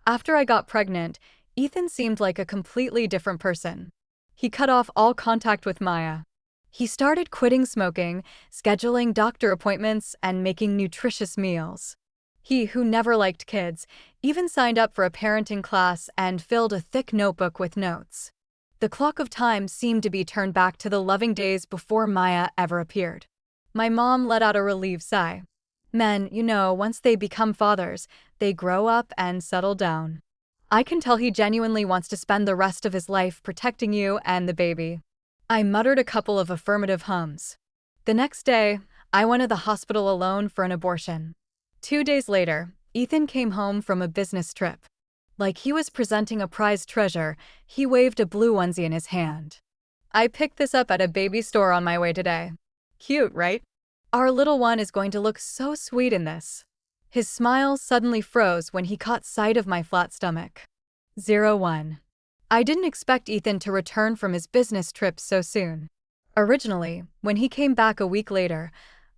After I got pregnant, Ethan seemed like a completely different person. He cut off all contact with Maya. He started quitting smoking, scheduling doctor appointments, and making nutritious meals. He, who never liked kids, even signed up for a parenting class and filled a thick notebook with notes. The clock of time seemed to be turned back to the loving days before Maya ever appeared. My mom let out a relieved sigh. Men, once they become fathers, they grow up and settle down. I can tell he genuinely wants to spend the rest of his life protecting you and the baby. I muttered a couple of affirmative hums. The next day, I went to the hospital alone for an abortion. 2 days later, Ethan came home from a business trip. Like he was presenting a prized treasure, he waved a blue onesie in his hand. I picked this up at a baby store on my way today. Cute, right? Our little one is going to look so sweet in this. His smile suddenly froze when he caught sight of my flat stomach. 01. I didn't expect Ethan to return from his business trip so soon. Originally, when he came back a week later,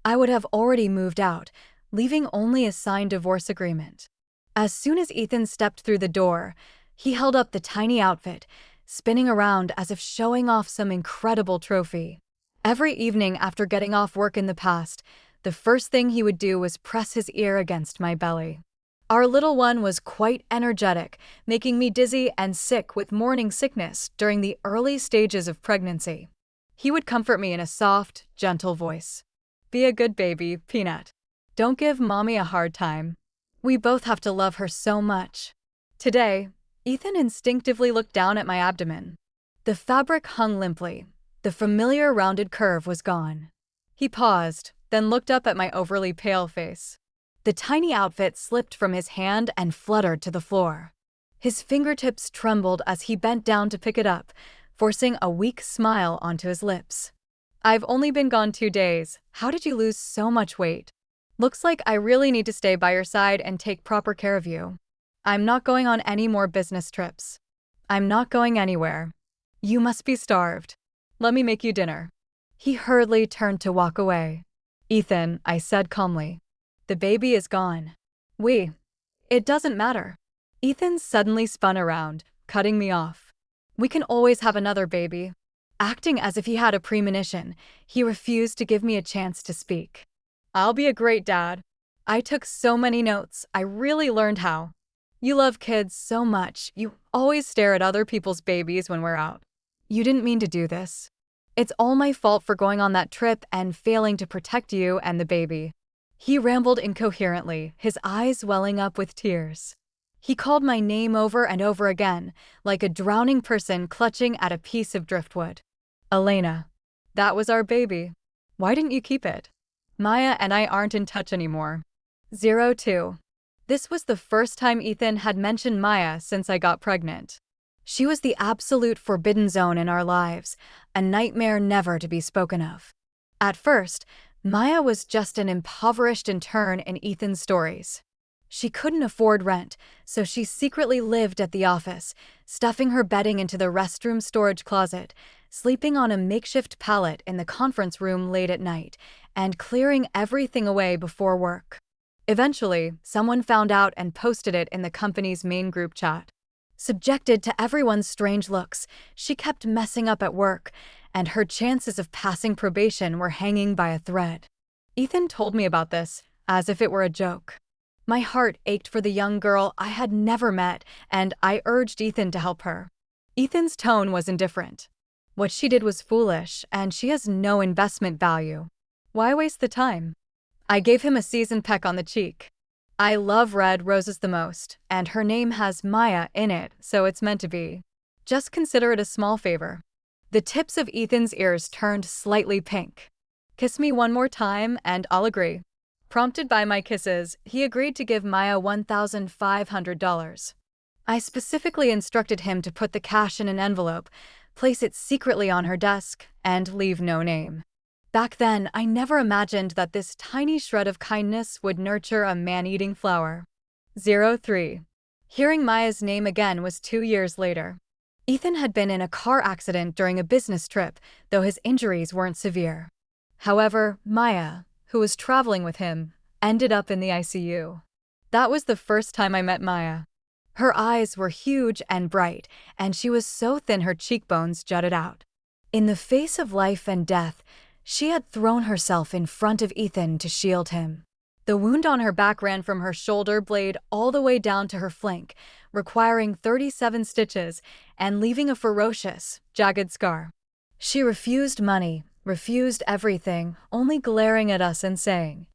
I would have already moved out, leaving only a signed divorce agreement. As soon as Ethan stepped through the door, he held up the tiny outfit, spinning around as if showing off some incredible trophy. Every evening after getting off work in the past, the first thing he would do was press his ear against my belly. Our little one was quite energetic, making me dizzy and sick with morning sickness during the early stages of pregnancy. He would comfort me in a soft, gentle voice. Be a good baby, Peanut. Don't give mommy a hard time. We both have to love her so much. Today, Ethan instinctively looked down at my abdomen. The fabric hung limply. The familiar rounded curve was gone. He paused, then looked up at my overly pale face. The tiny outfit slipped from his hand and fluttered to the floor. His fingertips trembled as he bent down to pick it up, forcing a weak smile onto his lips. I've only been gone 2 days. How did you lose so much weight? Looks like I really need to stay by your side and take proper care of you. I'm not going on any more business trips. I'm not going anywhere. You must be starved. Let me make you dinner. He hurriedly turned to walk away. Ethan, I said calmly. The baby is gone. It doesn't matter. Ethan suddenly spun around, cutting me off. We can always have another baby. Acting as if he had a premonition, he refused to give me a chance to speak. I'll be a great dad. I took so many notes, I really learned how. You love kids so much, you always stare at other people's babies when we're out. You didn't mean to do this. It's all my fault for going on that trip and failing to protect you and the baby. He rambled incoherently, his eyes welling up with tears. He called my name over and over again, like a drowning person clutching at a piece of driftwood. Elena. That was our baby. Why didn't you keep it? Maya and I aren't in touch anymore. 02. This was the first time Ethan had mentioned Maya since I got pregnant. She was the absolute forbidden zone in our lives, a nightmare never to be spoken of. At first, Maya was just an impoverished intern in Ethan's stories. She couldn't afford rent, so she secretly lived at the office, stuffing her bedding into the restroom storage closet, sleeping on a makeshift pallet in the conference room late at night, and clearing everything away before work. Eventually, someone found out and posted it in the company's main group chat. Subjected to everyone's strange looks, she kept messing up at work, and her chances of passing probation were hanging by a thread. Ethan told me about this, as if it were a joke. My heart ached for the young girl I had never met, and I urged Ethan to help her. Ethan's tone was indifferent. What she did was foolish, and she has no investment value. Why waste the time? I gave him a seasoned peck on the cheek. I love red roses the most, and her name has Maya in it, so it's meant to be. Just consider it a small favor. The tips of Ethan's ears turned slightly pink. Kiss me one more time, and I'll agree. Prompted by my kisses, he agreed to give Maya $1,500. I specifically instructed him to put the cash in an envelope, place it secretly on her desk, and leave no name. Back then, I never imagined that this tiny shred of kindness would nurture a man-eating flower. 03. Hearing Maya's name again was 2 years later. Ethan had been in a car accident during a business trip, though his injuries weren't severe. However, Maya, who was traveling with him, ended up in the ICU. That was the first time I met Maya. Her eyes were huge and bright, and she was so thin her cheekbones jutted out. In the face of life and death, she had thrown herself in front of Ethan to shield him. The wound on her back ran from her shoulder blade all the way down to her flank, requiring 37 stitches and leaving a ferocious, jagged scar. She refused money, refused everything, only glaring at us and saying,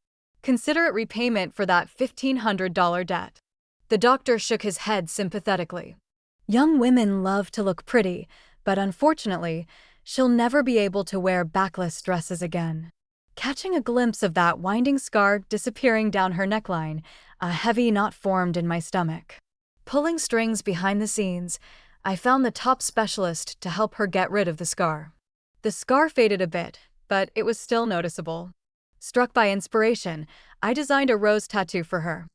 "Consider it repayment for that $1,500 debt." The doctor shook his head sympathetically. "Young women love to look pretty, but unfortunately, she'll never be able to wear backless dresses again." Catching a glimpse of that winding scar disappearing down her neckline, a heavy knot formed in my stomach. Pulling strings behind the scenes, I found the top specialist to help her get rid of the scar. The scar faded a bit, but it was still noticeable. Struck by inspiration, I designed a rose tattoo for her.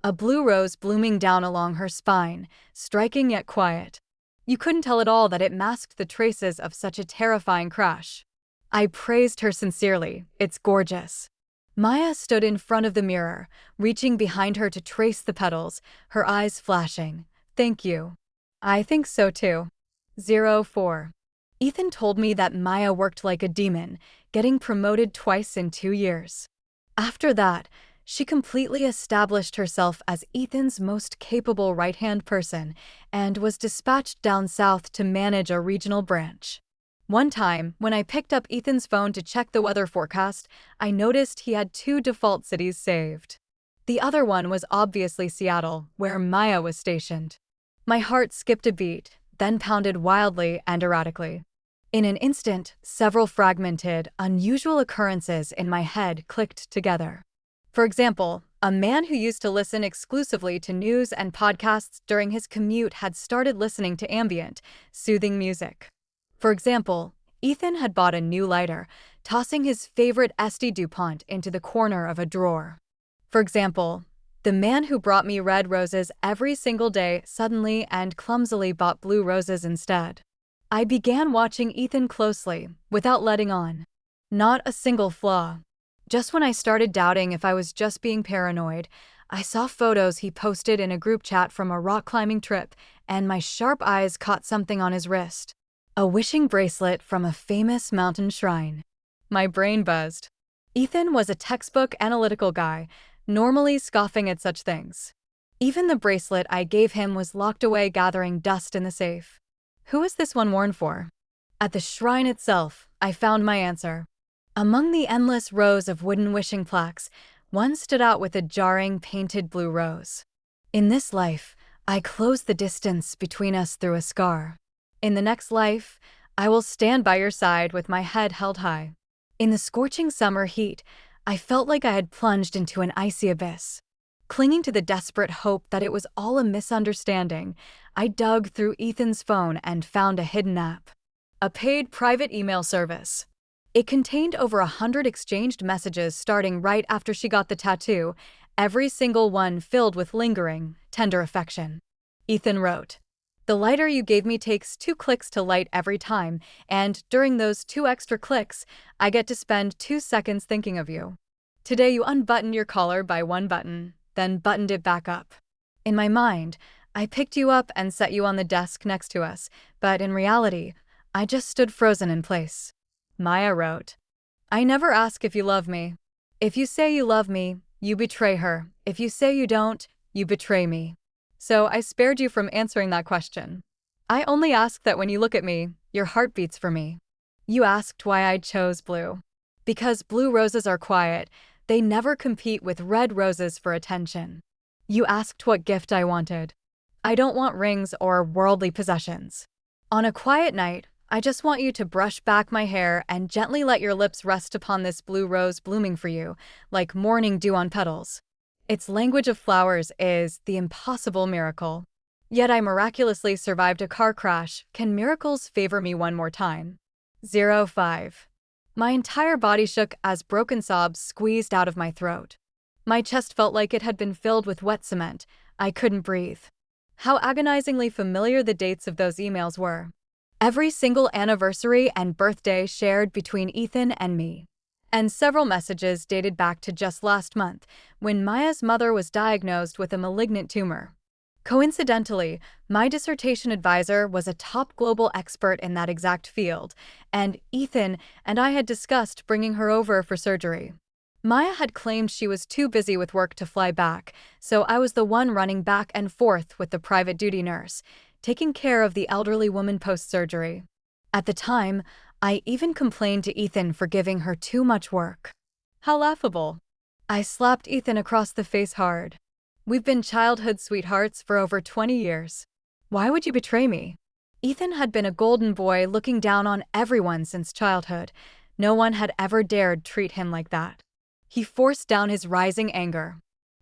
A blue rose blooming down along her spine, striking yet quiet. You couldn't tell at all that it masked the traces of such a terrifying crash. I praised her sincerely. "It's gorgeous." Maya stood in front of the mirror, reaching behind her to trace the petals, her eyes flashing. "Thank you." "I think so too." 04. Ethan told me that Maya worked like a demon, getting promoted twice in 2 years. After that, she completely established herself as Ethan's most capable right-hand person and was dispatched down south to manage a regional branch. One time, when I picked up Ethan's phone to check the weather forecast, I noticed he had 2 default cities saved. The other one was obviously Seattle, where Maya was stationed. My heart skipped a beat, then pounded wildly and erratically. In an instant, several fragmented, unusual occurrences in my head clicked together. For example, a man who used to listen exclusively to news and podcasts during his commute had started listening to ambient, soothing music. For example, Ethan had bought a new lighter, tossing his favorite SD DuPont into the corner of a drawer. For example, the man who brought me red roses every single day suddenly and clumsily bought blue roses instead. I began watching Ethan closely, without letting on. Not a single flaw. Just when I started doubting if I was just being paranoid, I saw photos he posted in a group chat from a rock climbing trip, and my sharp eyes caught something on his wrist. A wishing bracelet from a famous mountain shrine. My brain buzzed. Ethan was a textbook analytical guy, normally scoffing at such things. Even the bracelet I gave him was locked away gathering dust in the safe. Who is this one worn for? At the shrine itself, I found my answer. Among the endless rows of wooden wishing plaques, one stood out with a jarring painted blue rose. "In this life, I close the distance between us through a scar. In the next life, I will stand by your side with my head held high." In the scorching summer heat, I felt like I had plunged into an icy abyss. Clinging to the desperate hope that it was all a misunderstanding, I dug through Ethan's phone and found a hidden app. A paid private email service. It contained over 100 exchanged messages starting right after she got the tattoo, every single one filled with lingering, tender affection. Ethan wrote, "The lighter you gave me takes 2 clicks to light every time, and during those 2 extra clicks, I get to spend 2 seconds thinking of you. Today you unbuttoned your collar by 1 button, then buttoned it back up. In my mind, I picked you up and set you on the desk next to us, but in reality, I just stood frozen in place." Maya wrote, "I never ask if you love me. If you say you love me, you betray her. If you say you don't, you betray me. So I spared you from answering that question. I only ask that when you look at me, your heart beats for me." You asked why I chose blue. Because blue roses are quiet, they never compete with red roses for attention. You asked what gift I wanted. I don't want rings or worldly possessions. On a quiet night, I just want you to brush back my hair and gently let your lips rest upon this blue rose blooming for you, like morning dew on petals. Its language of flowers is the impossible miracle. Yet I miraculously survived a car crash. Can miracles favor me one more time? 05. My entire body shook as broken sobs squeezed out of my throat. My chest felt like it had been filled with wet cement. I couldn't breathe. How agonizingly familiar the dates of those emails were. Every single anniversary and birthday shared between Ethan and me. And several messages dated back to just last month, when Maya's mother was diagnosed with a malignant tumor. Coincidentally, my dissertation advisor was a top global expert in that exact field, and Ethan and I had discussed bringing her over for surgery. Maya had claimed she was too busy with work to fly back, so I was the one running back and forth with the private duty nurse, taking care of the elderly woman post-surgery. At the time, I even complained to Ethan for giving her too much work. How laughable. I slapped Ethan across the face hard. We've been childhood sweethearts for over 20 years. Why would you betray me? Ethan had been a golden boy looking down on everyone since childhood. No one had ever dared treat him like that. He forced down his rising anger.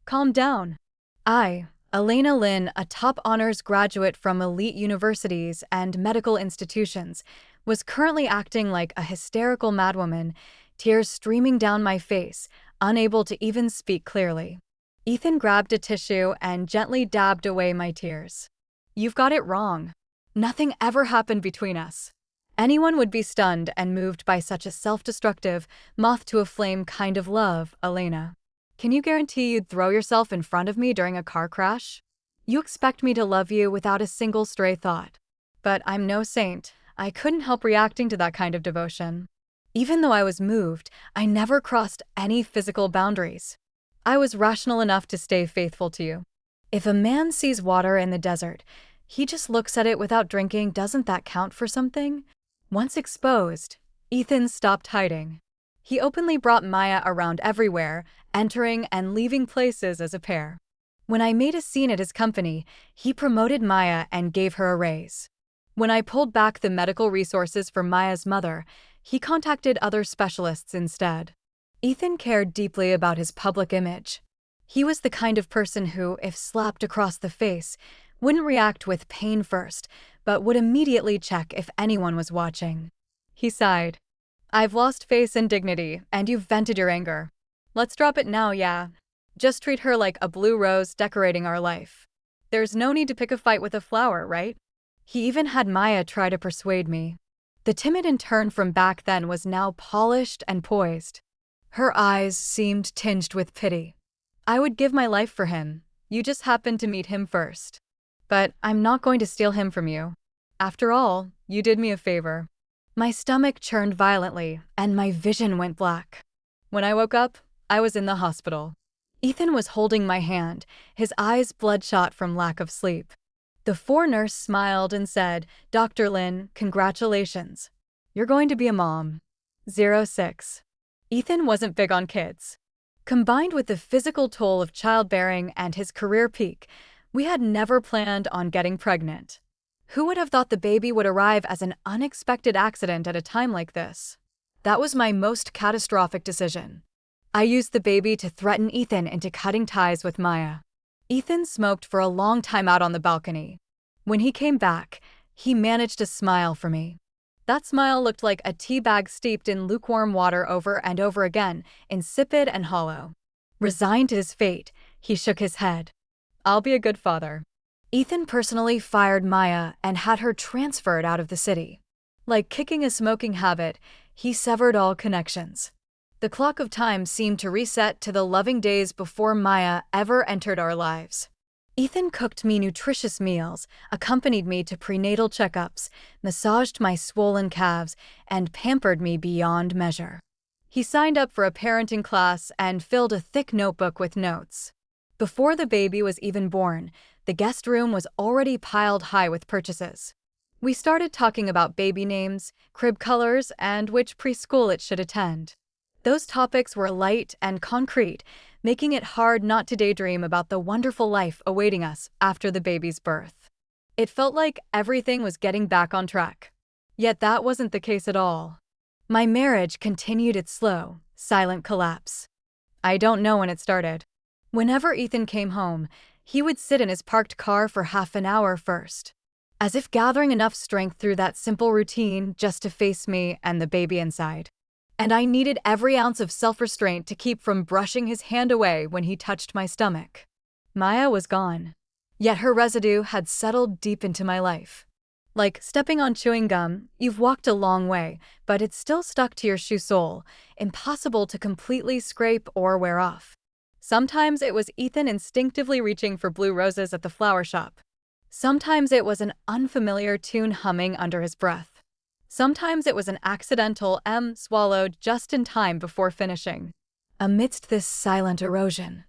Calm down. I, Elena Lynn, a top honors graduate from elite universities and medical institutions, was currently acting like a hysterical madwoman, tears streaming down my face, unable to even speak clearly. Ethan grabbed a tissue and gently dabbed away my tears. You've got it wrong. Nothing ever happened between us. Anyone would be stunned and moved by such a self-destructive, moth-to-a-flame kind of love, Elena. Can you guarantee you'd throw yourself in front of me during a car crash? You expect me to love you without a single stray thought. But I'm no saint. I couldn't help reacting to that kind of devotion. Even though I was moved, I never crossed any physical boundaries. I was rational enough to stay faithful to you. If a man sees water in the desert, he just looks at it without drinking. Doesn't that count for something? Once exposed, Ethan stopped hiding. He openly brought Maya around everywhere, entering and leaving places as a pair. When I made a scene at his company, he promoted Maya and gave her a raise. When I pulled back the medical resources for Maya's mother, he contacted other specialists instead. Ethan cared deeply about his public image. He was the kind of person who, if slapped across the face, wouldn't react with pain first, but would immediately check if anyone was watching. He sighed. I've lost face and dignity, and you've vented your anger. Let's drop it now, yeah. Just treat her like a blue rose decorating our life. There's no need to pick a fight with a flower, right? He even had Maya try to persuade me. The timid intern from back then was now polished and poised. Her eyes seemed tinged with pity. I would give my life for him. You just happened to meet him first. But I'm not going to steal him from you. After all, you did me a favor. My stomach churned violently, and my vision went black. When I woke up, I was in the hospital. Ethan was holding my hand, his eyes bloodshot from lack of sleep. The forenurse smiled and said, Dr. Lynn, congratulations. You're going to be a mom. 06. Ethan wasn't big on kids. Combined with the physical toll of childbearing and his career peak, we had never planned on getting pregnant. Who would have thought the baby would arrive as an unexpected accident at a time like this? That was my most catastrophic decision. I used the baby to threaten Ethan into cutting ties with Maya. Ethan smoked for a long time out on the balcony. When he came back, he managed to smile for me. That smile looked like a tea bag steeped in lukewarm water over and over again, insipid and hollow. Resigned to his fate, he shook his head. I'll be a good father. Ethan personally fired Maya and had her transferred out of the city. Like kicking a smoking habit, he severed all connections. The clock of time seemed to reset to the loving days before Maya ever entered our lives. Ethan cooked me nutritious meals, accompanied me to prenatal checkups, massaged my swollen calves, and pampered me beyond measure. He signed up for a parenting class and filled a thick notebook with notes. Before the baby was even born, the guest room was already piled high with purchases. We started talking about baby names, crib colors, and which preschool it should attend. Those topics were light and concrete, making it hard not to daydream about the wonderful life awaiting us after the baby's birth. It felt like everything was getting back on track. Yet that wasn't the case at all. My marriage continued its slow, silent collapse. I don't know when it started. Whenever Ethan came home, he would sit in his parked car for half an hour first, as if gathering enough strength through that simple routine just to face me and the baby inside. And I needed every ounce of self-restraint to keep from brushing his hand away when he touched my stomach. Maya was gone, yet her residue had settled deep into my life. Like stepping on chewing gum, you've walked a long way, but it's still stuck to your shoe sole, impossible to completely scrape or wear off. Sometimes it was Ethan instinctively reaching for blue roses at the flower shop. Sometimes it was an unfamiliar tune humming under his breath. Sometimes it was an accidental M swallowed just in time before finishing. Amidst this silent erosion,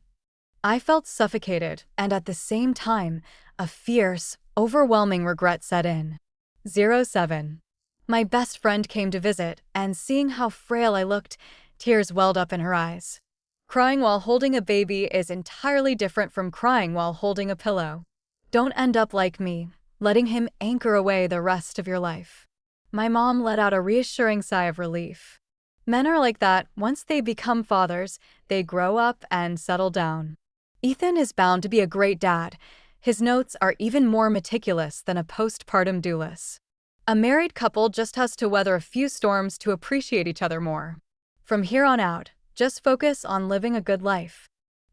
I felt suffocated, and at the same time, a fierce, overwhelming regret set in. 07. My best friend came to visit, and seeing how frail I looked, tears welled up in her eyes. Crying while holding a baby is entirely different from crying while holding a pillow. Don't end up like me, letting him anchor away the rest of your life. My mom let out a reassuring sigh of relief. Men are like that. Once they become fathers, they grow up and settle down. Ethan is bound to be a great dad. His notes are even more meticulous than a postpartum doulas. A married couple just has to weather a few storms to appreciate each other more. From here on out, just focus on living a good life.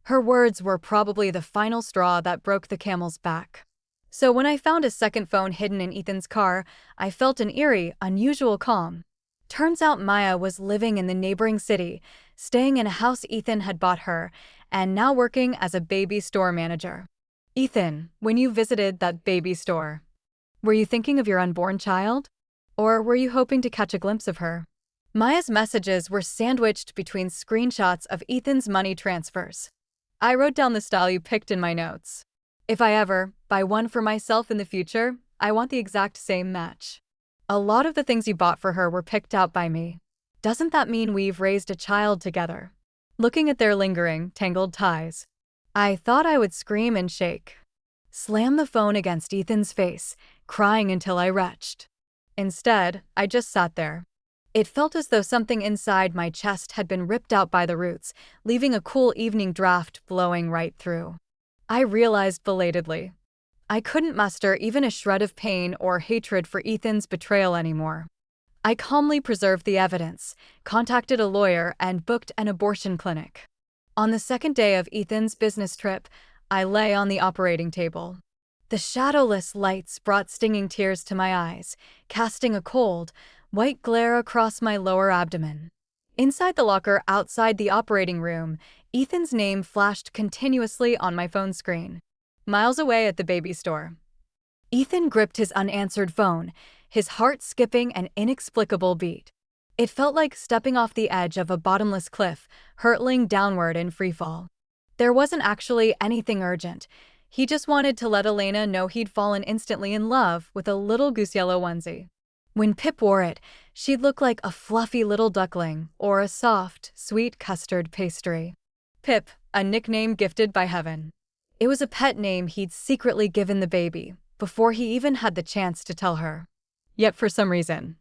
Her words were probably the final straw that broke the camel's back. So when I found a second phone hidden in Ethan's car, I felt an eerie, unusual calm. Turns out Maya was living in the neighboring city, staying in a house Ethan had bought her, and now working as a baby store manager. Ethan, when you visited that baby store, were you thinking of your unborn child? Or were you hoping to catch a glimpse of her? Maya's messages were sandwiched between screenshots of Ethan's money transfers. I wrote down the style you picked in my notes. If I ever buy one for myself in the future, I want the exact same match. A lot of the things you bought for her were picked out by me. Doesn't that mean we've raised a child together? Looking at their lingering, tangled ties, I thought I would scream and shake. Slam the phone against Ethan's face, crying until I retched. Instead, I just sat there. It felt as though something inside my chest had been ripped out by the roots, leaving a cool evening draft blowing right through. I realized belatedly, I couldn't muster even a shred of pain or hatred for Ethan's betrayal anymore. I calmly preserved the evidence, contacted a lawyer, and booked an abortion clinic. On the second day of Ethan's business trip, I lay on the operating table. The shadowless lights brought stinging tears to my eyes, casting a cold, white glare across my lower abdomen. Inside the locker outside the operating room, Ethan's name flashed continuously on my phone screen. Miles away at the baby store. Ethan gripped his unanswered phone, his heart skipping an inexplicable beat. It felt like stepping off the edge of a bottomless cliff, hurtling downward in freefall. There wasn't actually anything urgent. He just wanted to let Elena know he'd fallen instantly in love with a little goose yellow onesie. When Pip wore it, she'd look like a fluffy little duckling or a soft, sweet custard pastry. Pip, a nickname gifted by heaven. It was a pet name he'd secretly given the baby, before he even had the chance to tell her. Yet for some reason,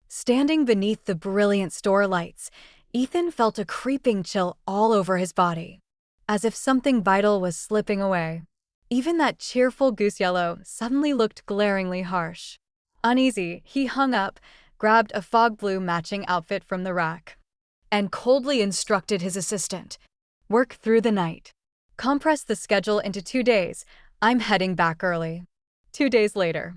standing beneath the brilliant store lights, Ethan felt a creeping chill all over his body, as if something vital was slipping away. Even that cheerful goose yellow suddenly looked glaringly harsh. Uneasy, he hung up, grabbed a fog blue matching outfit from the rack, and coldly instructed his assistant, "Work through the night. Compress the schedule into 2 days. I'm heading back early." 2 days later,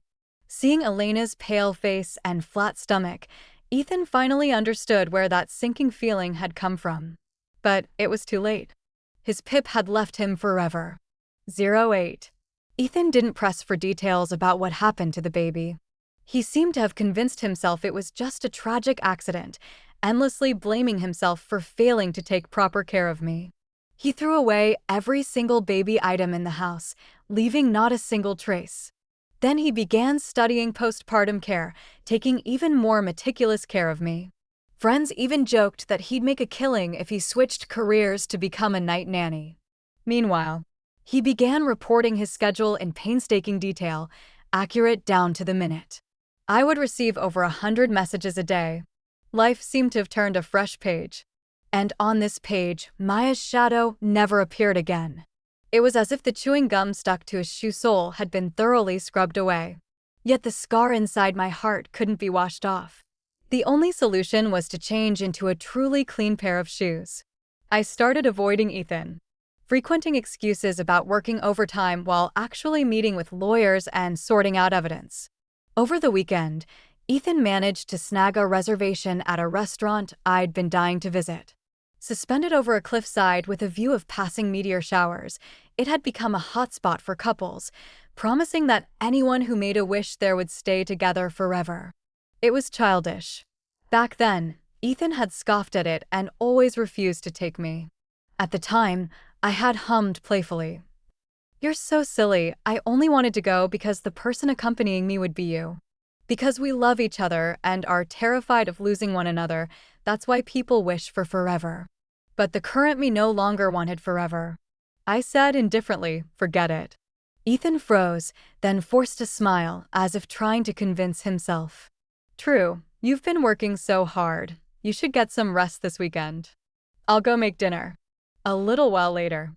seeing Elena's pale face and flat stomach, Ethan finally understood where that sinking feeling had come from. But it was too late. His Pip had left him forever. 08. Ethan didn't press for details about what happened to the baby. He seemed to have convinced himself it was just a tragic accident, endlessly blaming himself for failing to take proper care of me. He threw away every single baby item in the house, leaving not a single trace. Then he began studying postpartum care, taking even more meticulous care of me. Friends even joked that he'd make a killing if he switched careers to become a night nanny. Meanwhile, he began reporting his schedule in painstaking detail, accurate down to the minute. I would receive over 100 messages a day. Life seemed to have turned a fresh page. And on this page, Maya's shadow never appeared again. It was as if the chewing gum stuck to his shoe sole had been thoroughly scrubbed away. Yet the scar inside my heart couldn't be washed off. The only solution was to change into a truly clean pair of shoes. I started avoiding Ethan, frequenting excuses about working overtime while actually meeting with lawyers and sorting out evidence. Over the weekend, Ethan managed to snag a reservation at a restaurant I'd been dying to visit. Suspended over a cliffside with a view of passing meteor showers, it had become a hotspot for couples, promising that anyone who made a wish there would stay together forever. It was childish. Back then, Ethan had scoffed at it and always refused to take me. At the time, I had hummed playfully, "You're so silly, I only wanted to go because the person accompanying me would be you. Because we love each other and are terrified of losing one another, that's why people wish for forever." But the current me no longer wanted forever. I said indifferently, "Forget it." Ethan froze, then forced a smile, as if trying to convince himself. "True, you've been working so hard. You should get some rest this weekend. I'll go make dinner." A little while later,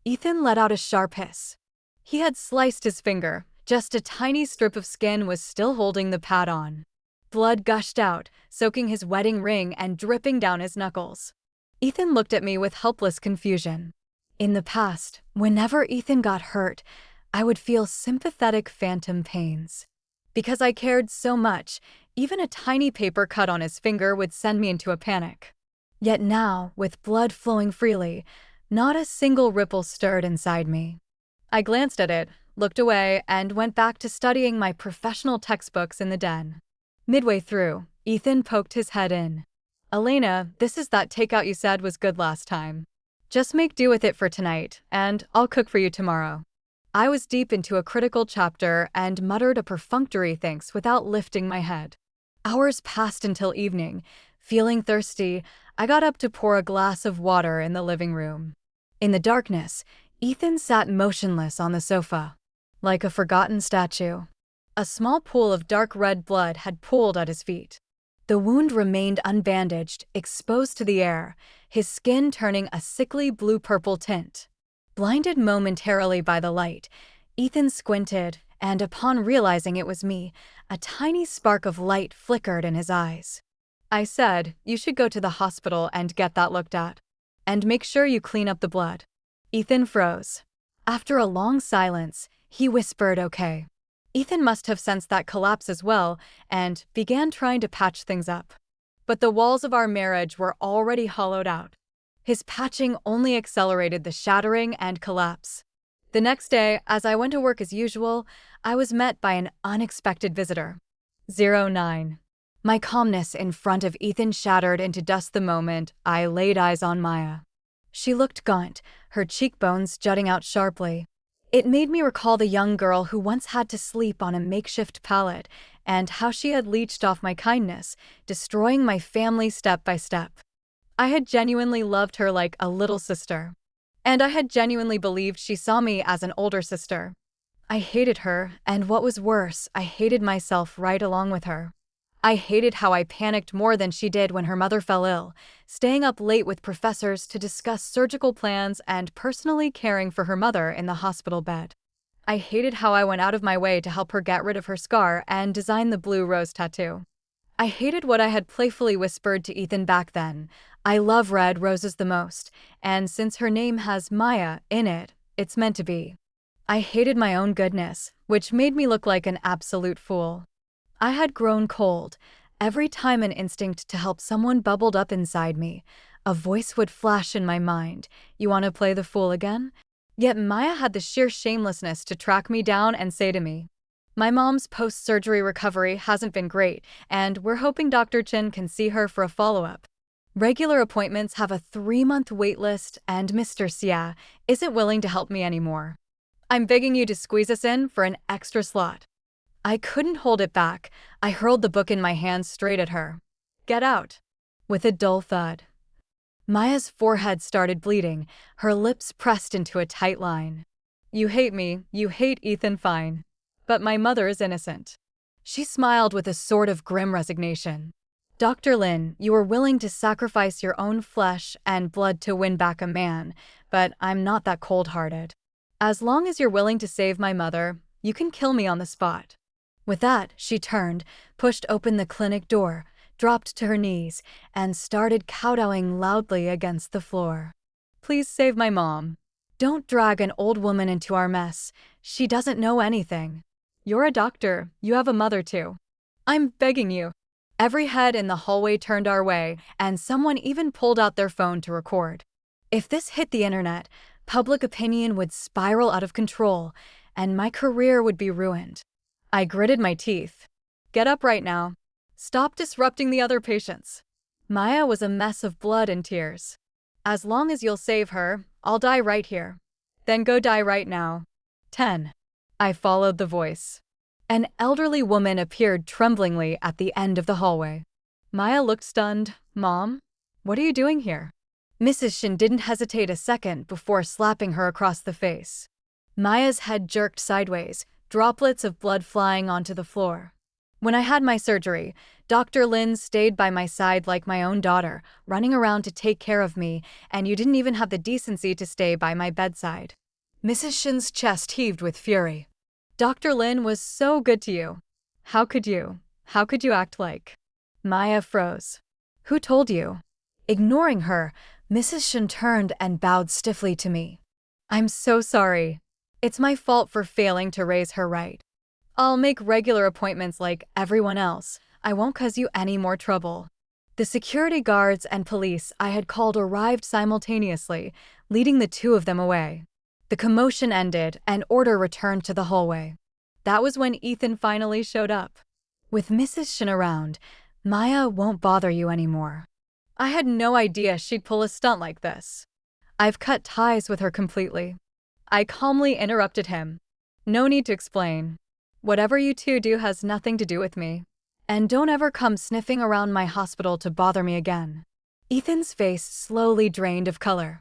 Ethan let out a sharp hiss. He had sliced his finger. Just a tiny strip of skin was still holding the pad on. Blood gushed out, soaking his wedding ring and dripping down his knuckles. Ethan looked at me with helpless confusion. In the past, whenever Ethan got hurt, I would feel sympathetic phantom pains. Because I cared so much, even a tiny paper cut on his finger would send me into a panic. Yet now, with blood flowing freely, not a single ripple stirred inside me. I glanced at it, looked away, and went back to studying my professional textbooks in the den. Midway through, Ethan poked his head in. "Elena, this is that takeout you said was good last time. Just make do with it for tonight, and I'll cook for you tomorrow." I was deep into a critical chapter and muttered a perfunctory thanks without lifting my head. Hours passed until evening. Feeling thirsty, I got up to pour a glass of water in the living room. In the darkness, Ethan sat motionless on the sofa, like a forgotten statue. A small pool of dark red blood had pooled at his feet. The wound remained unbandaged, exposed to the air, his skin turning a sickly blue-purple tint. Blinded momentarily by the light, Ethan squinted, and upon realizing it was me, a tiny spark of light flickered in his eyes. I said, "You should go to the hospital and get that looked at. And make sure you clean up the blood." Ethan froze. After a long silence, he whispered, "Okay." Ethan must have sensed that collapse as well, and began trying to patch things up. But the walls of our marriage were already hollowed out. His patching only accelerated the shattering and collapse. The next day, as I went to work as usual, I was met by an unexpected visitor. 09. My calmness in front of Ethan shattered into dust the moment I laid eyes on Maya. She looked gaunt, her cheekbones jutting out sharply. It made me recall the young girl who once had to sleep on a makeshift pallet, and how she had leached off my kindness, destroying my family step by step. I had genuinely loved her like a little sister. And I had genuinely believed she saw me as an older sister. I hated her, and what was worse, I hated myself right along with her. I hated how I panicked more than she did when her mother fell ill, staying up late with professors to discuss surgical plans and personally caring for her mother in the hospital bed. I hated how I went out of my way to help her get rid of her scar and design the blue rose tattoo. I hated what I had playfully whispered to Ethan back then. I love red roses the most, and since her name has Maya in it, it's meant to be. I hated my own goodness, which made me look like an absolute fool. I had grown cold. Every time an instinct to help someone bubbled up inside me, a voice would flash in my mind, "You want to play the fool again?" Yet Maya had the sheer shamelessness to track me down and say to me, "My mom's post-surgery recovery hasn't been great, and we're hoping Dr. Chin can see her for a follow-up. Regular appointments have a 3-month wait list, and Mr. Xia isn't willing to help me anymore. I'm begging you to squeeze us in for an extra slot." I couldn't hold it back. I hurled the book in my hand straight at her. "Get out." With a dull thud. Maya's forehead started bleeding, her lips pressed into a tight line. "You hate me, you hate Ethan Fine. But my mother is innocent." She smiled with a sort of grim resignation. "Dr. Lin, you are willing to sacrifice your own flesh and blood to win back a man, but I'm not that cold-hearted. As long as you're willing to save my mother, you can kill me on the spot." With that, she turned, pushed open the clinic door, dropped to her knees, and started kowtowing loudly against the floor. "Please save my mom. Don't drag an old woman into our mess. She doesn't know anything. You're a doctor. You have a mother too. I'm begging you." Every head in the hallway turned our way, and someone even pulled out their phone to record. If this hit the internet, public opinion would spiral out of control, and my career would be ruined. I gritted my teeth. Get up right now. Stop disrupting the other patients. Maya was a mess of blood and tears. As long as you'll save her, I'll die right here. Then go die right now. 10. I followed the voice. An elderly woman appeared tremblingly at the end of the hallway. Maya looked stunned. Mom? What are you doing here? Mrs. Shin didn't hesitate a second before slapping her across the face. Maya's head jerked sideways, droplets of blood flying onto the floor. When I had my surgery, Dr. Lin stayed by my side like my own daughter, running around to take care of me, and you didn't even have the decency to stay by my bedside. Mrs. Shin's chest heaved with fury. Dr. Lin was so good to you. How could you? How could you act like? Maya froze. Who told you? Ignoring her, Mrs. Shin turned and bowed stiffly to me. I'm so sorry. It's my fault for failing to raise her right. I'll make regular appointments like everyone else. I won't cause you any more trouble. The security guards and police I had called arrived simultaneously, leading the two of them away. The commotion ended and order returned to the hallway. That was when Ethan finally showed up. With Mrs. Shin around, Maya won't bother you anymore. I had no idea she'd pull a stunt like this. I've cut ties with her completely. I calmly interrupted him. No need to explain. Whatever you two do has nothing to do with me. And don't ever come sniffing around my hospital to bother me again. Ethan's face slowly drained of color.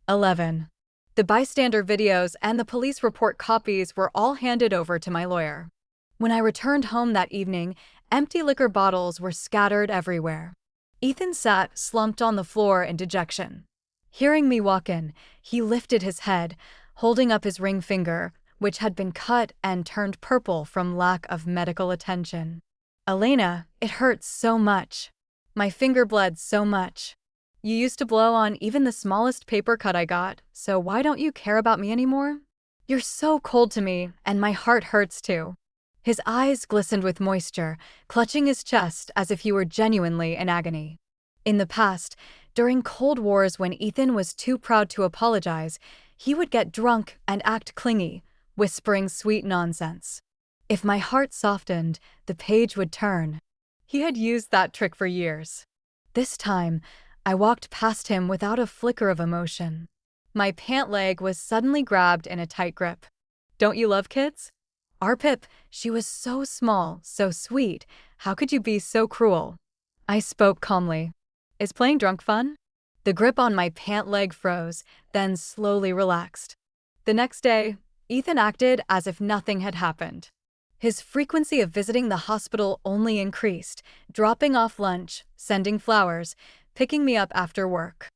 11. The bystander videos and the police report copies were all handed over to my lawyer. When I returned home that evening, empty liquor bottles were scattered everywhere. Ethan sat slumped on the floor in dejection. Hearing me walk in, he lifted his head, holding up his ring finger, which had been cut and turned purple from lack of medical attention. Elena, it hurts so much. My finger bled so much. You used to blow on even the smallest paper cut I got, so why don't you care about me anymore? You're so cold to me, and my heart hurts too. His eyes glistened with moisture, clutching his chest as if he were genuinely in agony. In the past, during Cold Wars when Ethan was too proud to apologize, he would get drunk and act clingy, whispering sweet nonsense. If my heart softened, the page would turn. He had used that trick for years. This time, I walked past him without a flicker of emotion. My pant leg was suddenly grabbed in a tight grip. Don't you love kids? Our Pip, she was so small, so sweet. How could you be so cruel? I spoke calmly. Is playing drunk fun? The grip on my pant leg froze, then slowly relaxed. The next day, Ethan acted as if nothing had happened. His frequency of visiting the hospital only increased, dropping off lunch, sending flowers, picking me up after work.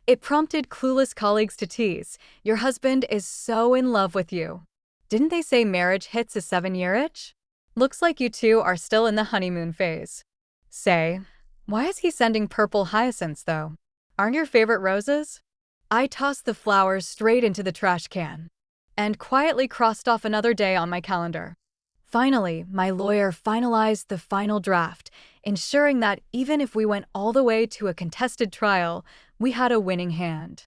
It prompted clueless colleagues to tease, "Your husband is so in love with you." Didn't they say marriage hits a 7-year itch? Looks like you two are still in the honeymoon phase. Say, why is he sending purple hyacinths though? Aren't your favorite roses? I tossed the flowers straight into the trash can and quietly crossed off another day on my calendar. Finally, my lawyer finalized the final draft, ensuring that even if we went all the way to a contested trial, we had a winning hand.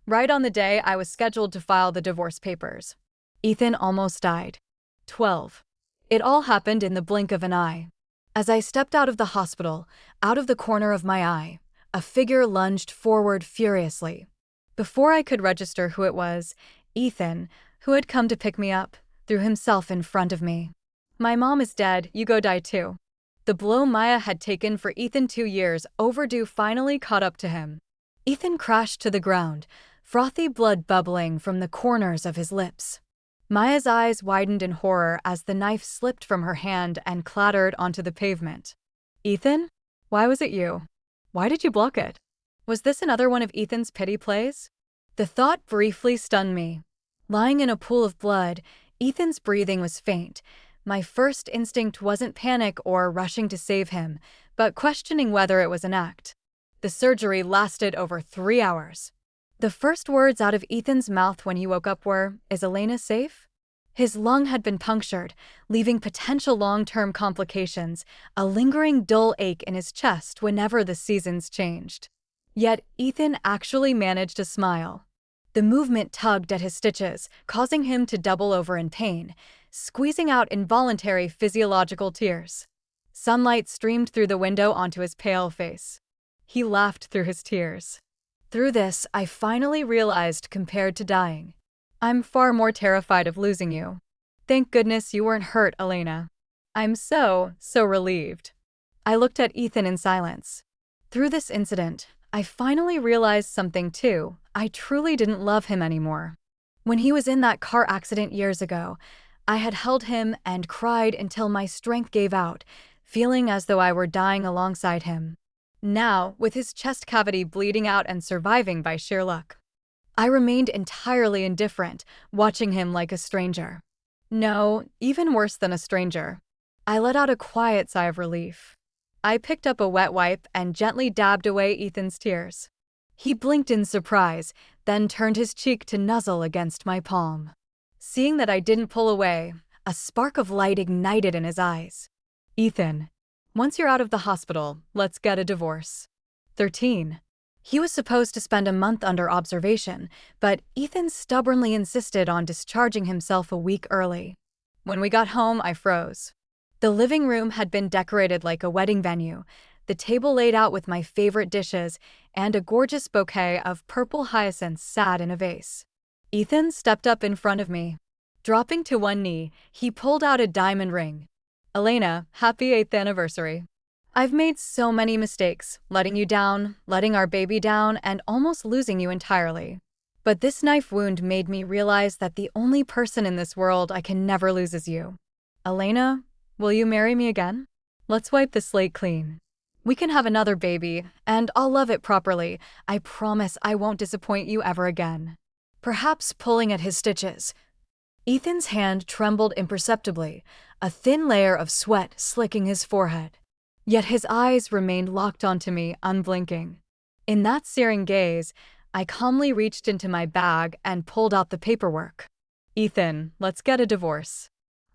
Right on the day I was scheduled to file the divorce papers, Ethan almost died. 12. It all happened in the blink of an eye. As I stepped out of the hospital, out of the corner of my eye, a figure lunged forward furiously. Before I could register who it was, Ethan, who had come to pick me up, threw himself in front of me. My mom is dead, you go die too. The blow Maya had taken for Ethan 2 years overdue finally caught up to him. Ethan crashed to the ground, frothy blood bubbling from the corners of his lips. Maya's eyes widened in horror as the knife slipped from her hand and clattered onto the pavement. Ethan? Why was it you? Why did you block it? Was this another one of Ethan's pity plays? The thought briefly stunned me. Lying in a pool of blood, Ethan's breathing was faint. My first instinct wasn't panic or rushing to save him, but questioning whether it was an act. The surgery lasted over 3 hours. The first words out of Ethan's mouth when he woke up were, "Is Elena safe?" His lung had been punctured, leaving potential long-term complications, a lingering dull ache in his chest whenever the seasons changed. Yet Ethan actually managed to smile. The movement tugged at his stitches, causing him to double over in pain, squeezing out involuntary physiological tears. Sunlight streamed through the window onto his pale face. He laughed through his tears. Through this, I finally realized, compared to dying, I'm far more terrified of losing you. Thank goodness you weren't hurt, Elena. I'm so relieved. I looked at Ethan in silence. Through this incident, I finally realized something too. I truly didn't love him anymore. When he was in that car accident years ago, I had held him and cried until my strength gave out, feeling as though I were dying alongside him. Now, with his chest cavity bleeding out and surviving by sheer luck, I remained entirely indifferent, watching him like a stranger. No, even worse than a stranger. I let out a quiet sigh of relief. I picked up a wet wipe and gently dabbed away Ethan's tears. He blinked in surprise, then turned his cheek to nuzzle against my palm. Seeing that I didn't pull away, a spark of light ignited in his eyes. Ethan, once you're out of the hospital, let's get a divorce. 13. He was supposed to spend a month under observation, but Ethan stubbornly insisted on discharging himself a week early. When we got home, I froze. The living room had been decorated like a wedding venue, the table laid out with my favorite dishes, and a gorgeous bouquet of purple hyacinths sat in a vase. Ethan stepped up in front of me. Dropping to one knee, he pulled out a diamond ring. Elena, happy 8th anniversary. I've made so many mistakes, letting you down, letting our baby down, and almost losing you entirely. But this knife wound made me realize that the only person in this world I can never lose is you. Elena, will you marry me again? Let's wipe the slate clean. We can have another baby, and I'll love it properly. I promise I won't disappoint you ever again. Perhaps pulling at his stitches. Ethan's hand trembled imperceptibly, a thin layer of sweat slicking his forehead. Yet his eyes remained locked onto me, unblinking. In that searing gaze, I calmly reached into my bag and pulled out the paperwork. Ethan, let's get a divorce.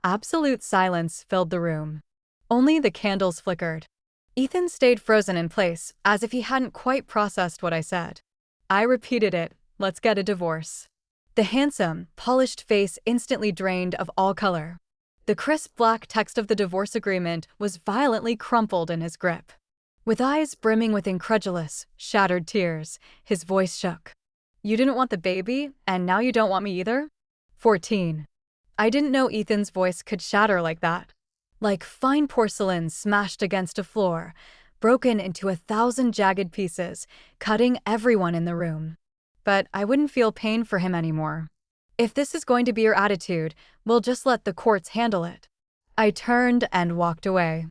Absolute silence filled the room. Only the candles flickered. Ethan stayed frozen in place, as if he hadn't quite processed what I said. I repeated it, let's get a divorce. The handsome, polished face instantly drained of all color. The crisp black text of the divorce agreement was violently crumpled in his grip. With eyes brimming with incredulous, shattered tears, his voice shook. You didn't want the baby, and now you don't want me either? 14. I didn't know Ethan's voice could shatter like that. Like fine porcelain smashed against a floor, broken into 1,000 jagged pieces, cutting everyone in the room. But I wouldn't feel pain for him anymore. If this is going to be your attitude, we'll just let the courts handle it. I turned and walked away.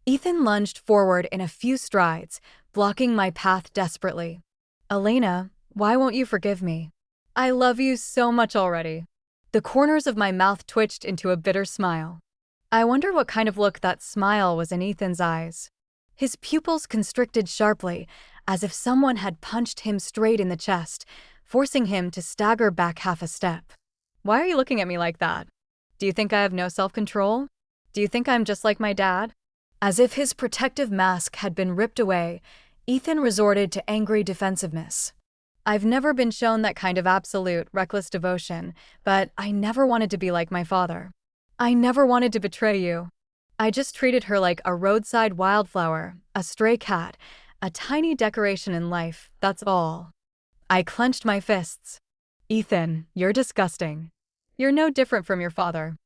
Ethan lunged forward in a few strides, blocking my path desperately. Elena, why won't you forgive me? I love you so much already. The corners of my mouth twitched into a bitter smile. I wonder what kind of look that smile was in Ethan's eyes. His pupils constricted sharply, as if someone had punched him straight in the chest, forcing him to stagger back half a step. Why are you looking at me like that? Do you think I have no self-control? Do you think I'm just like my dad? As if his protective mask had been ripped away, Ethan resorted to angry defensiveness. I've never been shown that kind of absolute, reckless devotion, but I never wanted to be like my father. I never wanted to betray you. I just treated her like a roadside wildflower, a stray cat, a tiny decoration in life, that's all. I clenched my fists. Ethan, you're disgusting. You're no different from your father.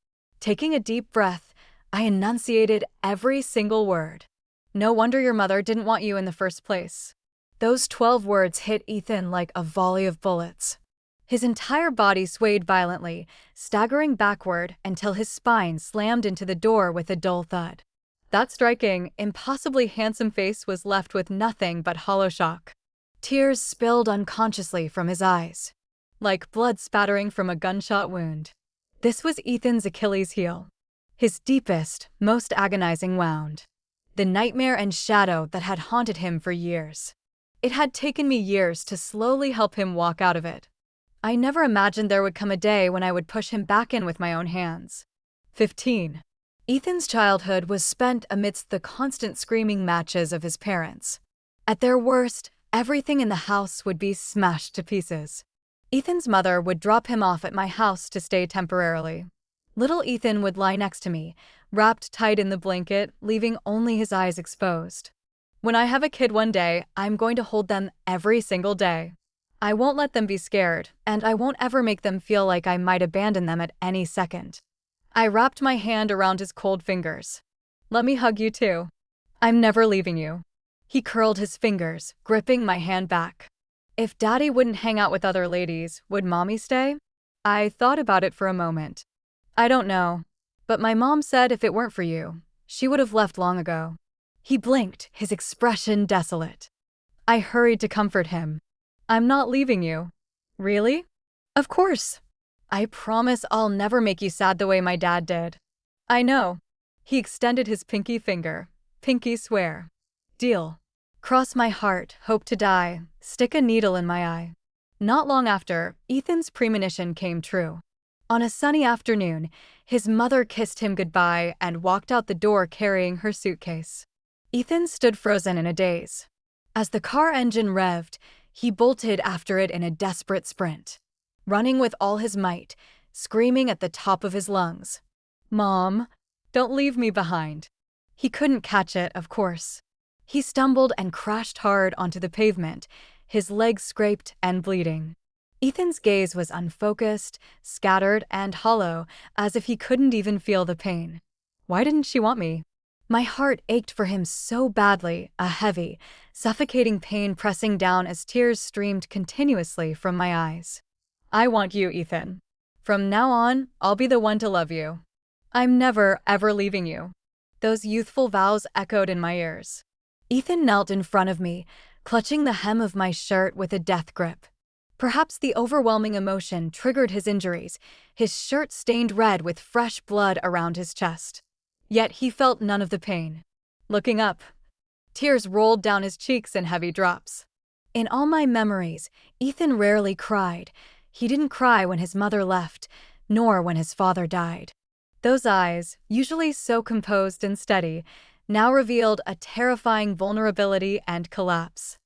Taking a deep breath, I enunciated every single word. No wonder your mother didn't want you in the first place. Those 12 words hit Ethan like a volley of bullets. His entire body swayed violently, staggering backward until his spine slammed into the door with a dull thud. That striking, impossibly handsome face was left with nothing but hollow shock. Tears spilled unconsciously from his eyes, like blood spattering from a gunshot wound. This was Ethan's Achilles heel, his deepest, most agonizing wound. The nightmare and shadow that had haunted him for years. It had taken me years to slowly help him walk out of it. I never imagined there would come a day when I would push him back in with my own hands. 15. Ethan's childhood was spent amidst the constant screaming matches of his parents. At their worst, everything in the house would be smashed to pieces. Ethan's mother would drop him off at my house to stay temporarily. Little Ethan would lie next to me, wrapped tight in the blanket, leaving only his eyes exposed. When I have a kid one day, I'm going to hold them every single day. I won't let them be scared, and I won't ever make them feel like I might abandon them at any second. I wrapped my hand around his cold fingers. Let me hug you too. I'm never leaving you. He curled his fingers, gripping my hand back. If Daddy wouldn't hang out with other ladies, would Mommy stay? I thought about it for a moment. I don't know, but my mom said if it weren't for you, she would have left long ago. He blinked, his expression desolate. I hurried to comfort him. I'm not leaving you. Really? Of course. I promise I'll never make you sad the way my dad did. I know. He extended his pinky finger. Pinky swear. Deal. Cross my heart, hope to die, stick a needle in my eye. Not long after, Ethan's premonition came true. On a sunny afternoon, his mother kissed him goodbye and walked out the door carrying her suitcase. Ethan stood frozen in a daze. As the car engine revved, he bolted after it in a desperate sprint, running with all his might, screaming at the top of his lungs. Mom, don't leave me behind. He couldn't catch it, of course. He stumbled and crashed hard onto the pavement, his legs scraped and bleeding. Ethan's gaze was unfocused, scattered, and hollow, as if he couldn't even feel the pain. Why didn't she want me? My heart ached for him so badly, a heavy, suffocating pain pressing down as tears streamed continuously from my eyes. I want you, Ethan. From now on, I'll be the one to love you. I'm never, ever leaving you. Those youthful vows echoed in my ears. Ethan knelt in front of me, clutching the hem of my shirt with a death grip. Perhaps the overwhelming emotion triggered his injuries, his shirt stained red with fresh blood around his chest. Yet he felt none of the pain. Looking up, tears rolled down his cheeks in heavy drops. In all my memories, Ethan rarely cried. He didn't cry when his mother left, nor when his father died. Those eyes, usually so composed and steady, now revealed a terrifying vulnerability and collapse.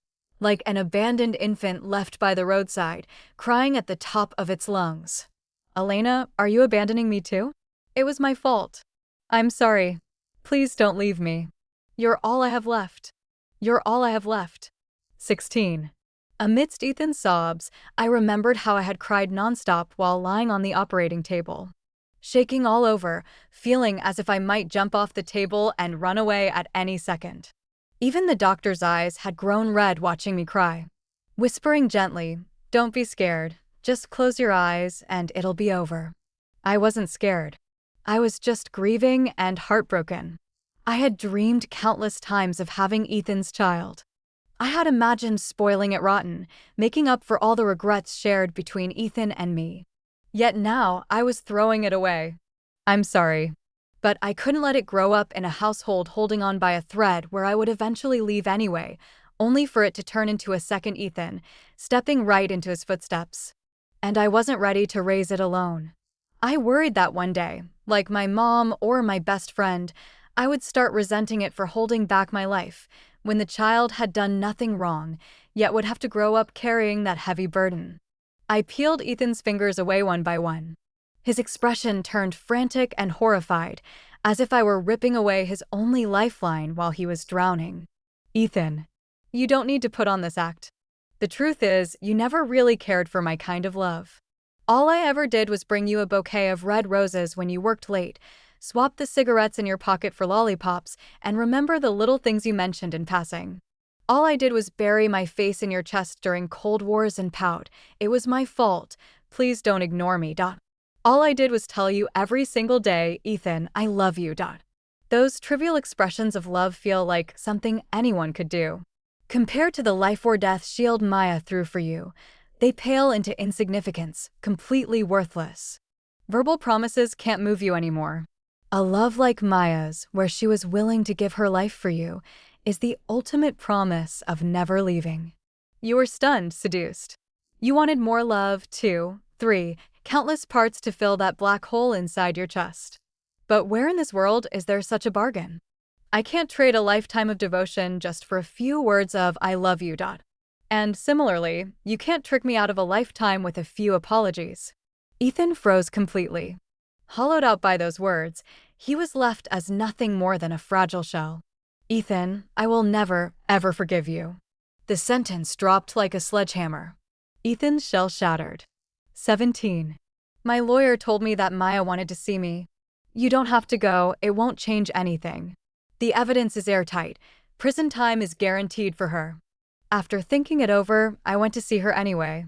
Like an abandoned infant left by the roadside, crying at the top of its lungs. Elena, are you abandoning me too? It was my fault. I'm sorry. Please don't leave me. You're all I have left. You're all I have left. 16. Amidst Ethan's sobs, I remembered how I had cried nonstop while lying on the operating table. Shaking all over, feeling as if I might jump off the table and run away at any second. Even the doctor's eyes had grown red watching me cry. Whispering gently, "Don't be scared. Just close your eyes and it'll be over." I wasn't scared. I was just grieving and heartbroken. I had dreamed countless times of having Ethan's child. I had imagined spoiling it rotten, making up for all the regrets shared between Ethan and me. Yet now I was throwing it away. I'm sorry, but I couldn't let it grow up in a household holding on by a thread where I would eventually leave anyway, only for it to turn into a second Ethan, stepping right into his footsteps. And I wasn't ready to raise it alone. I worried that one day, like my mom or my best friend, I would start resenting it for holding back my life, when the child had done nothing wrong, yet would have to grow up carrying that heavy burden. I peeled Ethan's fingers away one by one. His expression turned frantic and horrified, as if I were ripping away his only lifeline while he was drowning. Ethan, you don't need to put on this act. The truth is, you never really cared for my kind of love. All I ever did was bring you a bouquet of red roses when you worked late, swap the cigarettes in your pocket for lollipops, and remember the little things you mentioned in passing. All I did was bury my face in your chest during cold wars and pout. It was my fault. Please don't ignore me. All I did was tell you every single day, Ethan, I love you. Those trivial expressions of love feel like something anyone could do. Compared to the life or death shield Maya threw for you, they pale into insignificance, completely worthless. Verbal promises can't move you anymore. A love like Maya's, where she was willing to give her life for you, is the ultimate promise of never leaving. You were stunned, seduced. You wanted more love, 2, 3, countless parts to fill that black hole inside your chest. But where in this world is there such a bargain? I can't trade a lifetime of devotion just for a few words of I love you. And similarly, you can't trick me out of a lifetime with a few apologies. Ethan froze completely. Hollowed out by those words, he was left as nothing more than a fragile shell. Ethan, I will never, ever forgive you. The sentence dropped like a sledgehammer. Ethan's shell shattered. 17. My lawyer told me that Maya wanted to see me. You don't have to go, it won't change anything. The evidence is airtight. Prison time is guaranteed for her. After thinking it over, I went to see her anyway.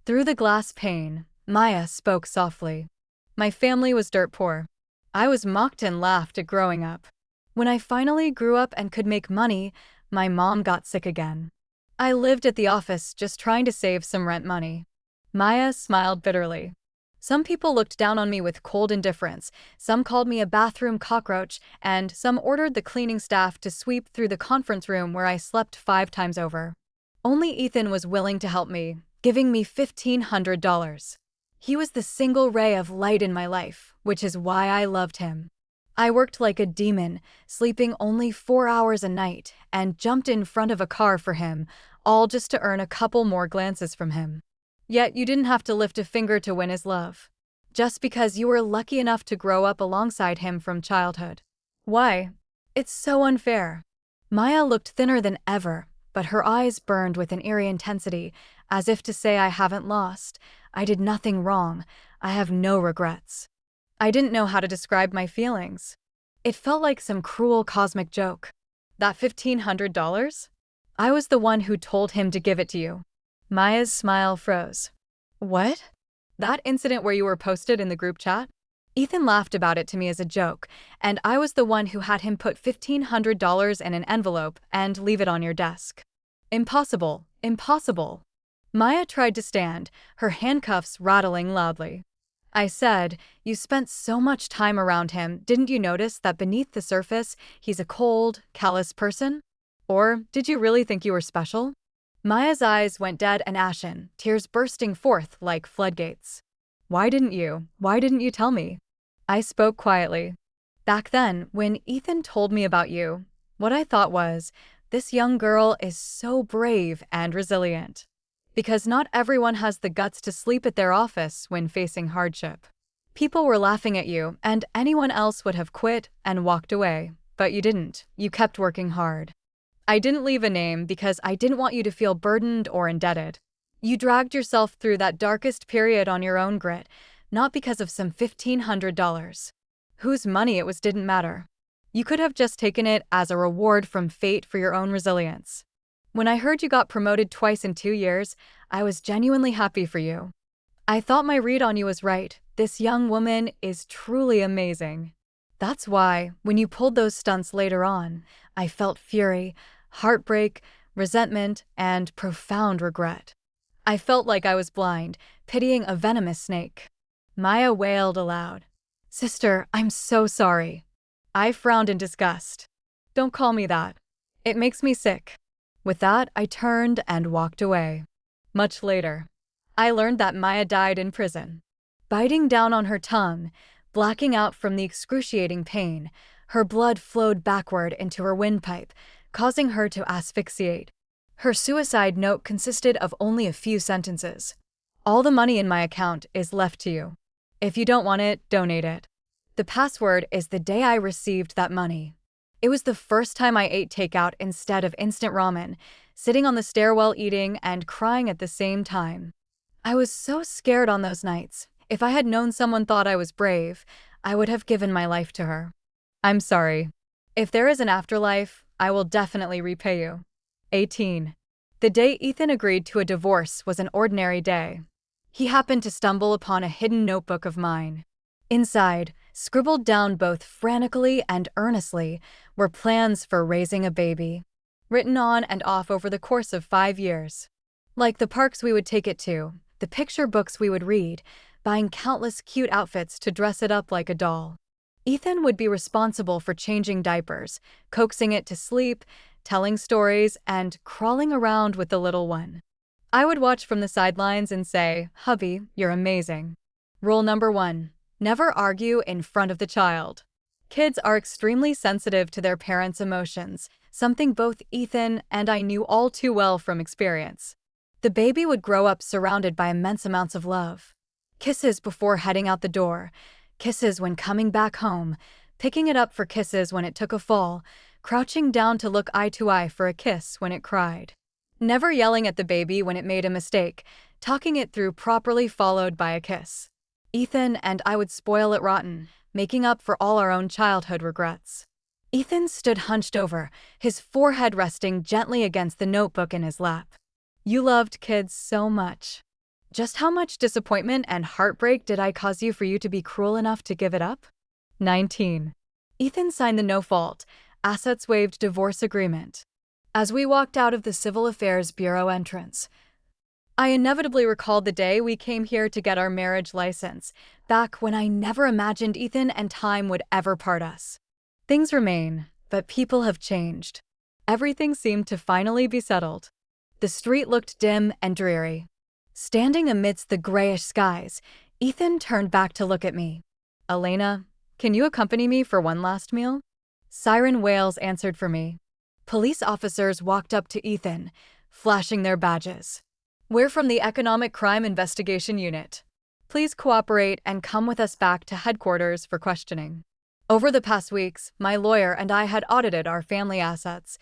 Through the glass pane, Maya spoke softly. My family was dirt poor. I was mocked and laughed at growing up. When I finally grew up and could make money, my mom got sick again. I lived at the office just trying to save some rent money. Maya smiled bitterly. Some people looked down on me with cold indifference, some called me a bathroom cockroach, and some ordered the cleaning staff to sweep through the conference room where I slept 5 times over. Only Ethan was willing to help me, giving me $1,500. He was the single ray of light in my life, which is why I loved him. I worked like a demon, sleeping only 4 hours a night, and jumped in front of a car for him, all just to earn a couple more glances from him. Yet you didn't have to lift a finger to win his love, just because you were lucky enough to grow up alongside him from childhood. Why? It's so unfair. Maya looked thinner than ever, but her eyes burned with an eerie intensity, as if to say I haven't lost, I did nothing wrong, I have no regrets. I didn't know how to describe my feelings. It felt like some cruel cosmic joke. That $1,500? I was the one who told him to give it to you. Maya's smile froze. What? That incident where you were posted in the group chat? Ethan laughed about it to me as a joke, and I was the one who had him put $1,500 in an envelope and leave it on your desk. Impossible, impossible. Maya tried to stand, her handcuffs rattling loudly. I said, you spent so much time around him, didn't you notice that beneath the surface, he's a cold, callous person? Or did you really think you were special? Maya's eyes went dead and ashen, tears bursting forth like floodgates. Why didn't you tell me? I spoke quietly. Back then, when Ethan told me about you, what I thought was, this young girl is so brave and resilient. Because not everyone has the guts to sleep at their office when facing hardship. People were laughing at you, and anyone else would have quit and walked away, but you didn't. You kept working hard. I didn't leave a name because I didn't want you to feel burdened or indebted. You dragged yourself through that darkest period on your own grit, not because of some $1,500. Whose money it was didn't matter. You could have just taken it as a reward from fate for your own resilience. When I heard you got promoted twice in 2 years, I was genuinely happy for you. I thought my read on you was right. This young woman is truly amazing. That's why, when you pulled those stunts later on, I felt fury, heartbreak, resentment, and profound regret. I felt like I was blind, pitying a venomous snake. Maya wailed aloud. Sister, I'm so sorry. I frowned in disgust. Don't call me that. It makes me sick. With that, I turned and walked away. Much later, I learned that Maya died in prison. Biting down on her tongue, blacking out from the excruciating pain, her blood flowed backward into her windpipe, causing her to asphyxiate. Her suicide note consisted of only a few sentences. All the money in my account is left to you. If you don't want it, donate it. The password is the day I received that money. It was the first time I ate takeout instead of instant ramen, sitting on the stairwell eating and crying at the same time. I was so scared on those nights. If I had known someone thought I was brave, I would have given my life to her. I'm sorry. If there is an afterlife, I will definitely repay you. 18. The day Ethan agreed to a divorce was an ordinary day. He happened to stumble upon a hidden notebook of mine. Inside, scribbled down both frantically and earnestly, were plans for raising a baby, written on and off over the course of 5 years. Like the parks we would take it to, the picture books we would read, buying countless cute outfits to dress it up like a doll. Ethan would be responsible for changing diapers, coaxing it to sleep, telling stories, and crawling around with the little one. I would watch from the sidelines and say, "Hubby, you're amazing." Rule number 1. Never argue in front of the child. Kids are extremely sensitive to their parents' emotions, something both Ethan and I knew all too well from experience. The baby would grow up surrounded by immense amounts of love. Kisses before heading out the door, kisses when coming back home, picking it up for kisses when it took a fall, crouching down to look eye to eye for a kiss when it cried. Never yelling at the baby when it made a mistake, talking it through properly followed by a kiss. Ethan and I would spoil it rotten, making up for all our own childhood regrets. Ethan stood hunched over, his forehead resting gently against the notebook in his lap. You loved kids so much. Just how much disappointment and heartbreak did I cause you for you to be cruel enough to give it up? 19. Ethan signed the no-fault, assets-waived divorce agreement. As we walked out of the Civil Affairs Bureau entrance, I inevitably recalled the day we came here to get our marriage license, back when I never imagined Ethan and time would ever part us. Things remain, but people have changed. Everything seemed to finally be settled. The street looked dim and dreary. Standing amidst the grayish skies, Ethan turned back to look at me. Elena, can you accompany me for one last meal? Siren wails answered for me. Police officers walked up to Ethan, flashing their badges. We're from the Economic Crime Investigation Unit. Please cooperate and come with us back to headquarters for questioning. Over the past weeks, my lawyer and I had audited our family assets,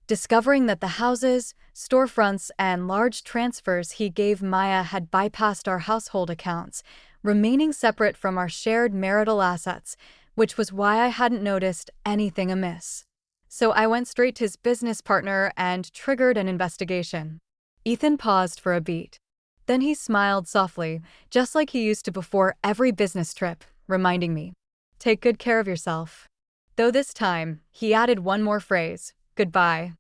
discovering that the houses, storefronts, and large transfers he gave Maya had bypassed our household accounts, remaining separate from our shared marital assets, which was why I hadn't noticed anything amiss. So I went straight to his business partner and triggered an investigation. Ethan paused for a beat. Then he smiled softly, just like he used to before every business trip, reminding me, take good care of yourself. Though this time, he added one more phrase, goodbye.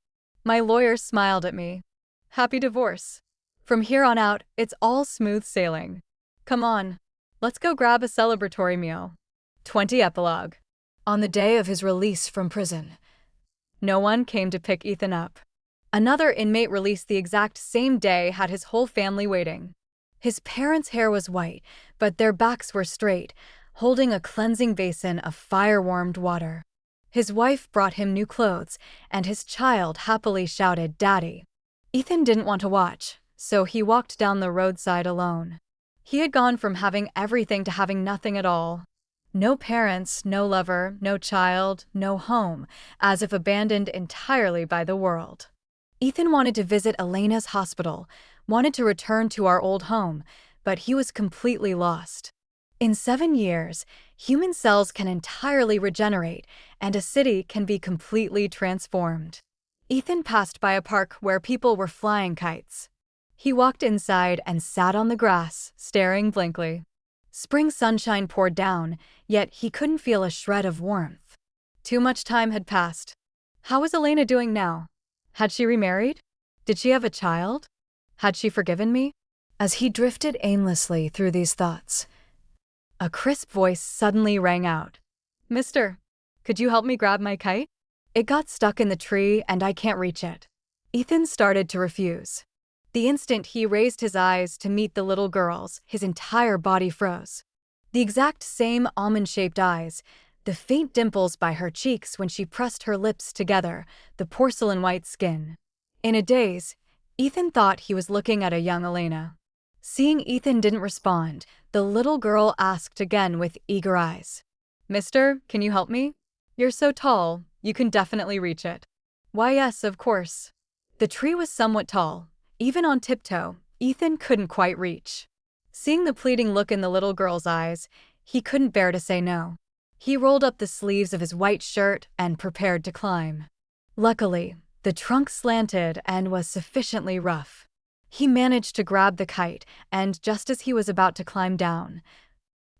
My lawyer smiled at me. Happy divorce. From here on out, it's all smooth sailing. Come on, let's go grab a celebratory meal. 20 Epilogue. On the day of his release from prison, no one came to pick Ethan up. Another inmate released the exact same day had his whole family waiting. His parents' hair was white, but their backs were straight, holding a cleansing basin of fire-warmed water. His wife brought him new clothes, and his child happily shouted, "Daddy." Ethan didn't want to watch, so he walked down the roadside alone. He had gone from having everything to having nothing at all. No parents, no lover, no child, no home, as if abandoned entirely by the world. Ethan wanted to visit Elena's hospital, wanted to return to our old home, but he was completely lost. In 7 years, human cells can entirely regenerate, and a city can be completely transformed. Ethan passed by a park where people were flying kites. He walked inside and sat on the grass, staring blankly. Spring sunshine poured down, yet he couldn't feel a shred of warmth. Too much time had passed. How was Elena doing now? Had she remarried? Did she have a child? Had she forgiven me? As he drifted aimlessly through these thoughts, a crisp voice suddenly rang out. Mister, could you help me grab my kite? It got stuck in the tree and I can't reach it. Ethan started to refuse. The instant he raised his eyes to meet the little girl's, his entire body froze. The exact same almond-shaped eyes, the faint dimples by her cheeks when she pressed her lips together, the porcelain-white skin. In a daze, Ethan thought he was looking at a young Elena. Seeing Ethan didn't respond, the little girl asked again with eager eyes. Mister, can you help me? You're so tall, you can definitely reach it. Why yes, of course. The tree was somewhat tall. Even on tiptoe, Ethan couldn't quite reach. Seeing the pleading look in the little girl's eyes, he couldn't bear to say no. He rolled up the sleeves of his white shirt and prepared to climb. Luckily, the trunk slanted and was sufficiently rough. He managed to grab the kite, and just as he was about to climb down,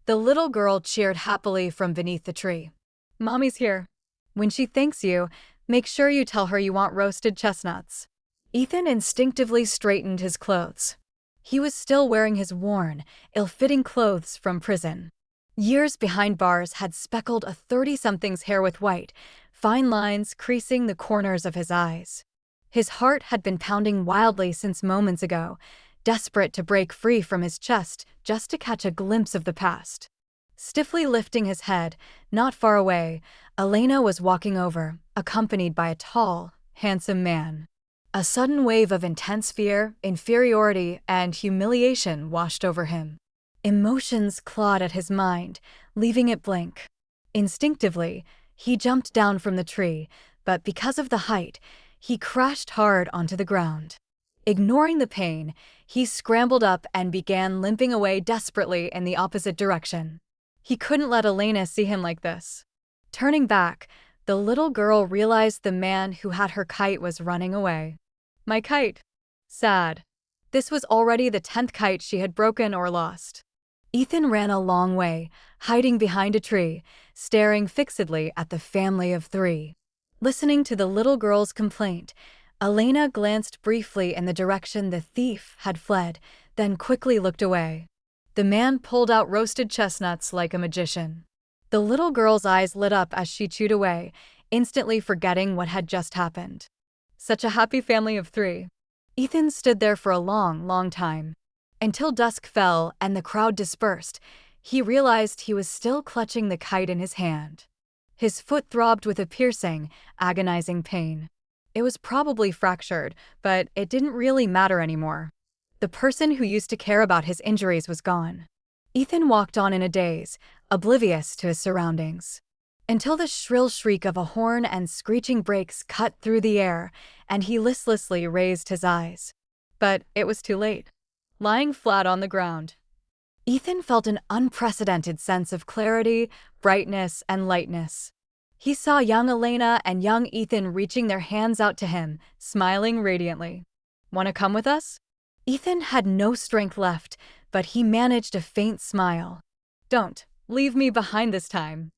the little girl cheered happily from beneath the tree. Mommy's here. When she thanks you, make sure you tell her you want roasted chestnuts. Ethan instinctively straightened his clothes. He was still wearing his worn, ill-fitting clothes from prison. Years behind bars had speckled a 30-something's hair with white, fine lines creasing the corners of his eyes. His heart had been pounding wildly since moments ago, desperate to break free from his chest just to catch a glimpse of the past. Stiffly lifting his head, not far away, Elena was walking over, accompanied by a tall, handsome man. A sudden wave of intense fear, inferiority, and humiliation washed over him. Emotions clawed at his mind, leaving it blank. Instinctively, he jumped down from the tree, but because of the height, he crashed hard onto the ground. Ignoring the pain, he scrambled up and began limping away desperately in the opposite direction. He couldn't let Elena see him like this. Turning back, the little girl realized the man who had her kite was running away. My kite. Sad. This was already the 10th kite she had broken or lost. Ethan ran a long way, hiding behind a tree, staring fixedly at the family of 3. Listening to the little girl's complaint, Elena glanced briefly in the direction the thief had fled, then quickly looked away. The man pulled out roasted chestnuts like a magician. The little girl's eyes lit up as she chewed away, instantly forgetting what had just happened. Such a happy family of 3. Ethan stood there for a long time. Until dusk fell and the crowd dispersed, he realized he was still clutching the kite in his hand. His foot throbbed with a piercing, agonizing pain. It was probably fractured, but it didn't really matter anymore. The person who used to care about his injuries was gone. Ethan walked on in a daze, oblivious to his surroundings. Until the shrill shriek of a horn and screeching brakes cut through the air, and he listlessly raised his eyes. But it was too late. Lying flat on the ground, Ethan felt an unprecedented sense of clarity, brightness, and lightness. He saw young Elena and young Ethan reaching their hands out to him, smiling radiantly. "Want to come with us?" Ethan had no strength left, but he managed a faint smile. "Don't leave me behind this time."